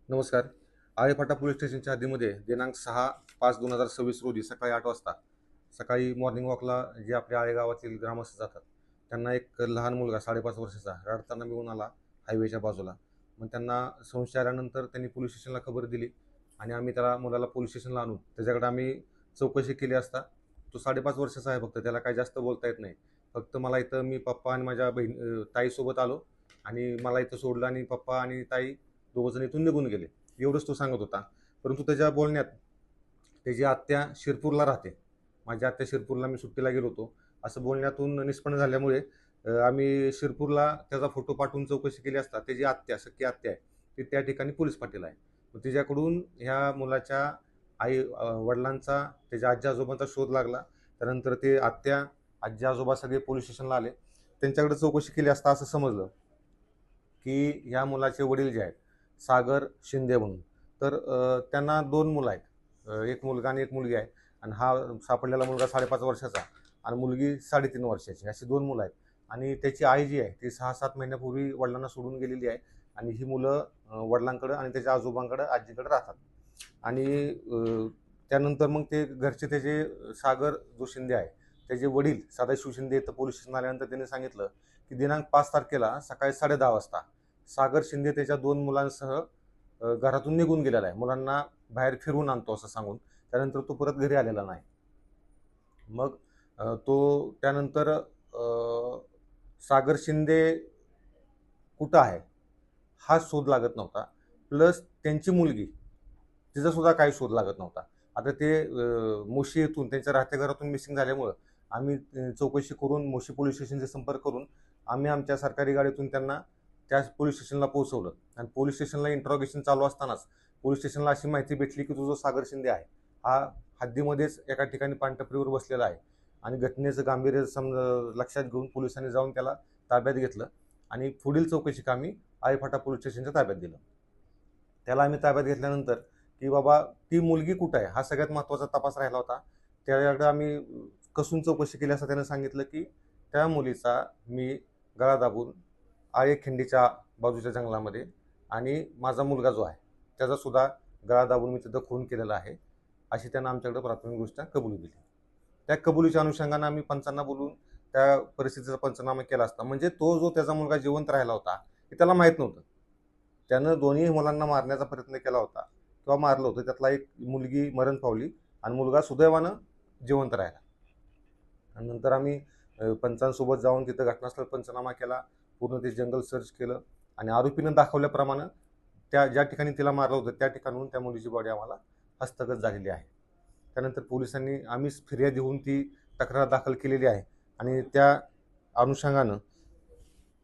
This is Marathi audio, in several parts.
नमस्कार. आळेफाटा पोलीस स्टेशनच्या हद्दीमध्ये दिनांक 6/5/2026 रोजी सकाळी 8 वाजता सकाळी मॉर्निंग वॉकला जे आपल्या आळे गावातील ग्रामस्थ जातात, त्यांना एक लहान मुलगा 5.5 वर्षाचा रडताना मिळून आला हायवेच्या बाजूला. मग त्यांना संशय आल्यानंतर त्यांनी पोलीस स्टेशनला खबर दिली आणि आम्ही त्याला मुलाला पोलीस स्टेशनला आणून त्याच्याकडे आम्ही चौकशी केली असता तो 5.5 वर्षाचा आहे, फक्त त्याला काही जास्त बोलता येत नाही. फक्त मला इथं मी पप्पा आणि माझ्या ताईसोबत आलो आणि मला इथं सोडलं आणि पप्पा आणि ताई दोघंजण इथून निघून गेले. एवढंच तो सांगत होता. परंतु त्याच्या बोलण्यात त्याची आत्या शिरपूरला राहते. माझी आत्या शिरपूरला मी सुट्टीला गेलो होतो. असं बोलण्यातून निष्पन्न झाल्यामुळे आम्ही शिरपूरला त्याचा फोटो पाठवून चौकशी केली असता त्याची आत्या, सख्खी आत्या आहे, ती त्या ठिकाणी पोलीस पाटील आहे. मग तिच्याकडून ह्या मुलाच्या वडिलांचा, त्याच्या आजी-आजोबांचा शोध लागला. त्यानंतर ते आत्या, आजी-आजोबा सगळे पोलीस स्टेशनला आले. त्यांच्याकडे चौकशी केली असता असं समजलं की ह्या मुलाचे वडील जे आहेत, सागर शिंदे म्हणून, तर त्यांना 2 मुलं आहेत. एक मुलगा आणि एक मुलगी आहे आणि हा सापडलेला मुलगा 5.5 वर्षाचा आणि मुलगी 3.5 वर्षाची, अशी 2 मुलं आहेत. आणि त्याची आई जी आहे ती 6-7 महिन्यापूर्वी वडिलांना सोडून गेलेली आहे आणि ही मुलं वडिलांकडं आणि त्याच्या आजोबांकडं, आजीकडे राहतात. आणि त्यानंतर मग ते घरचे त्याचे सागर जो शिंदे आहे, त्याचे वडील सदाशिव शिंदे इथं पोलीस स्टेशनला आल्यानंतर त्यांनी सांगितलं की दिनांक 5 तारखेला सकाळी 10:30 वाजता सागर शिंदे त्याच्या 2 मुलांसह घरातून निघून गेलेला आहे. मुलांना बाहेर फिरवून आणतो असं सांगून. त्यानंतर तो परत घरी आलेला नाही. मग तो त्यानंतर सागर शिंदे कुठं आहे हा शोध लागत नव्हता. प्लस त्यांची मुलगी, तिचा सुद्धा काही शोध लागत नव्हता. आता ते मोशी येथून त्यांच्या राहत्या घरातून मिसिंग झाल्यामुळं आम्ही चौकशी करून मोशी पोलीस स्टेशनचे संपर्क करून आम्ही आमच्या सरकारी गाडीतून त्यांना त्या पोलीस स्टेशनला पोहोचवलं आणि पोलीस स्टेशनला इंट्रॉगेशन चालू असतानाच पोलीस स्टेशनला अशी माहिती भेटली की तो जो सागर शिंदे आहे हा हद्दीमध्येच एका ठिकाणी पानटपरीवर बसलेला आहे आणि घटनेचं गांभीर्य लक्षात घेऊन पोलिसांनी जाऊन त्याला ताब्यात घेतलं आणि पुढील चौकशी कामी आळेफाटा पोलीस स्टेशनच्या ताब्यात दिलं. त्याला आम्ही ताब्यात घेतल्यानंतर की बाबा ती मुलगी कुठं आहे हा सगळ्यात महत्त्वाचा तपास राहिला होता. त्याकडे आम्ही कसून चौकशी केली असता त्यानं सांगितलं की त्या मुलीचा मी गळा दाबून आळेखिंडीच्या बाजूच्या जंगलामध्ये आणि माझा मुलगा जो आहे त्याचा सुद्धा गळा दाबून मी तिथं खून केलेला आहे, अशी त्यानं आमच्याकडे प्राथमिकदृष्ट्या कबुली दिली. त्या कबुलीच्या अनुषंगानं आम्ही पंचांना बोलून त्या परिस्थितीचा पंचनामा केला असता म्हणजे तो जो त्याचा मुलगा जिवंत राहिला होता हे त्याला माहीत नव्हतं. त्यानं दोन्ही मुलांना मारण्याचा प्रयत्न केला होता किंवा मारलं होतं. त्यातला एक मुलगी मरण पावली आणि मुलगा सुदैवानं जिवंत राहिला. आणि नंतर आम्ही पंचांसोबत जाऊन तिथं घटनास्थळ पंचनामा केला, पूर्ण ते जंगल सर्च केलं आणि आरोपीनं दाखवल्याप्रमाणे त्या ज्या ठिकाणी तिला मारलं होतं त्या ठिकाणाहून त्या मुलीची बॉडी आम्हाला हस्तगत झालेली आहे. त्यानंतर पोलिसांनी आम्हीच फिर्याद देऊन ती तक्रार दाखल केलेली आहे आणि त्या अनुषंगानं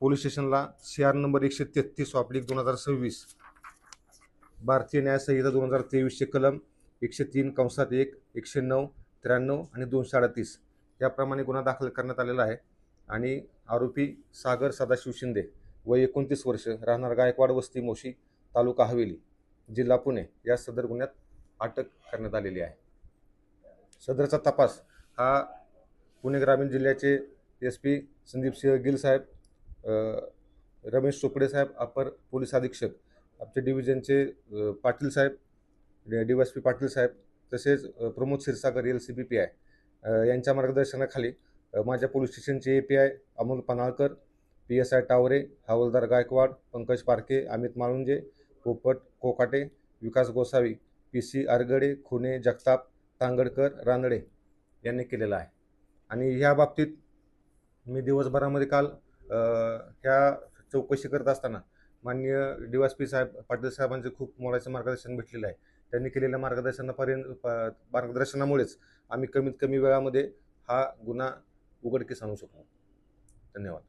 पोलीस स्टेशनला CR नंबर 133/2026 भारतीय न्याय संहिता 2023 कलम 103(1), 109, 93 आणि 238 याप्रमाणे गुन्हा दाखल करण्यात आलेला आहे आणि आरोपी सागर सदाशिव शिंदे वय 29 वर्ष, राहणार गायकवाड वस्ती मोशी, तालुका हवेली, जिल्हा पुणे या सदर गुन्ह्यात अटक करण्यात आलेली आहे. सदरचा तपास हा पुणे ग्रामीण जिल्ह्याचे SP संदीप सिंह गिल साहेब, रमेश चोपडे साहेब, अपर पोलीस अधीक्षक आमचे डिव्हिजनचे पाटील साहेब, DYSP पाटील साहेब, तसेच प्रमोद क्षीरसागर LCP PI यांच्या मार्गदर्शनाखाली माझ्या पोलीस स्टेशनचे API अमोल पन्हाळकर, PSI टावरे, हवालदार गायकवाड, पंकज पारखे, अमित माळुंजे, पोपट कोकाटे, विकास गोसावी, PC आरगडे, खुने, जगताप, तांगडकर, रानडे यांनी केलेला आहे. आणि ह्या बाबतीत मी दिवसभरामध्ये काल ह्या चौकशी करत असताना माननीय DYSP साहेब पाटील साहेबांचे खूप मोलाचे मार्गदर्शन भेटलेलं आहे. त्यांनी केलेल्या मार्गदर्शनामुळेच आम्ही कमीत कमी वेळामध्ये हा गुन्हा उघडकीस आणू शकलो. धन्यवाद.